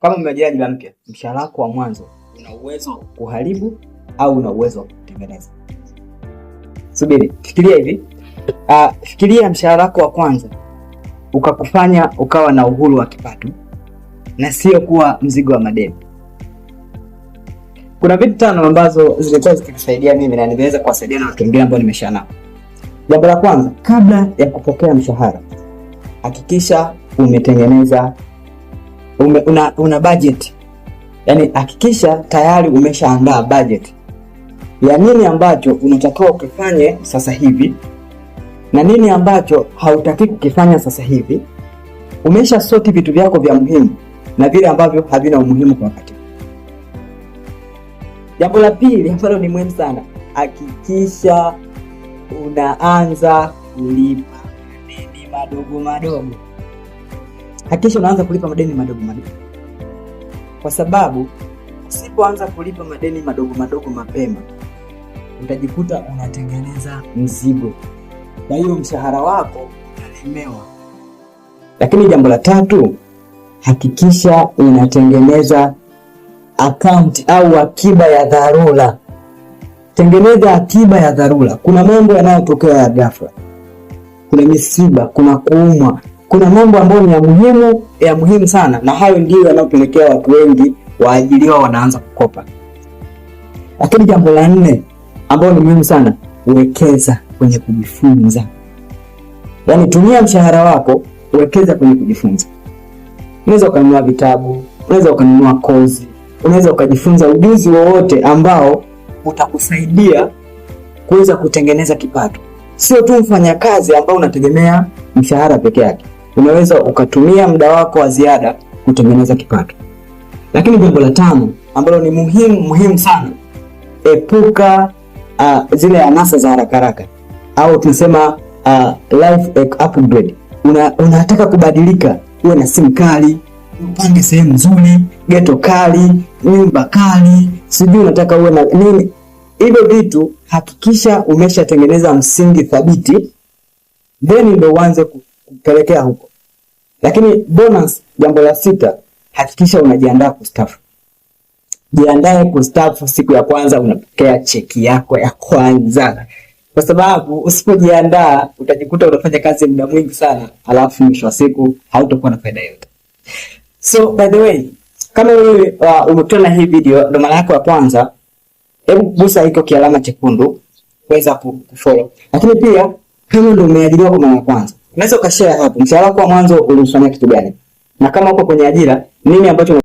Kama umeajiri ajira mpya, mshahara wako wa mwanzo una uwezo kuharibu au una uwezo wa kutengeneza? Subiri, fikiria hivi. Fikiria mshahara wako wa kwanza ukakufanya ukawa na uhuru wa kipato na sio kuwa mzigo wa madeni. Kuna vitu 5 ambazo zilikuwa zikikusaidia mimi na ningeweza kuwasaidia na watu wengine ambao nimesha nao. Jambo la kwanza, kabla ya kupokea mshahara, hakikisha umetengeneza una budget. Yaani hakikisha tayari umeshaandaa budget ya nini ambacho unatakiwa ukifanye sasa hivi na nini ambacho hautaki kukifanya sasa hivi. Umesha sort vitu vyako vya muhimu na vile ambavyo havina umuhimu kwa wakati. Jambo la pili ambalo ni muhimu sana, hakikisha unaanza kulipa madeni madogo madogo. Hakikisha unaanza kulipa madeni madogo madogo. Kwa sababu usipoanza kulipa madeni madogo madogo mapema, utajikuta unatengeneza mzigo. Kwa hiyo mshahara wako utalemewa. Lakini jambo la 3, hakikisha unatengeneza account au akiba ya dharura. Tengeneza akiba ya dharura. Kuna mambo yanayotokea ya ghafla. Kuna misiba, kuna kuumwa, kuna mambo ambayo ni ya muhimu sana, na hayo ndio yanayopelekea watu wengi waajiriwa wanaanza kukopa. Lakini jambo la 4 ambalo ni muhimu sana, uwekeza kwenye kujifunza. Yaani tumia mshahara wako uwekeza kwenye kujifunza. Unaweza ukanunua vitabu, unaweza ukanunua kozi, unaweza ukajifunza ujuzi wowote ambao utakusaidia kuweza kutengeneza kipato. Sio tu mfanyakazi ambao unategemea mshahara peke yake. Unaweza ukatumia muda wako wa ziada kutengeneza kipato. Lakini jambo la 5 ambalo ni muhimu sana, epuka zile anasa za haraka au tunasema life upgrade. Unataka kubadilika, uwe na simu kali, upange sehemu nzuri, ghetto kali, nyumba kali, sijui unataka uwe na nini. Hivyo vitu hakikisha umeshatengeneza msingi thabiti, then ndio uanze kupelekea huko. Lakini bonus, jambo la 6, hakikisha unajiandaa kustaafu. Jiandae kustaafu siku ya kwanza unapokea cheki yako ya kwanza. Kwa sababu usipojiandaa utajikuta unafanya kazi muda mwingi sana, alafu mwisho wa siku hautakuwa na faida yote. So by the way, kama wewe umekutana hii video ndo mara yako ya kwanza, hebu gusa hiko kialama chekundu kuweza kufollow. Lakini pia kama ndo umeajiriwa kwa mara ya kwanza, unaweza ukashare hapo mshahara wako wa mwanzo ulifanya kitu gani? Na kama uko kwenye ajira, nini ambacho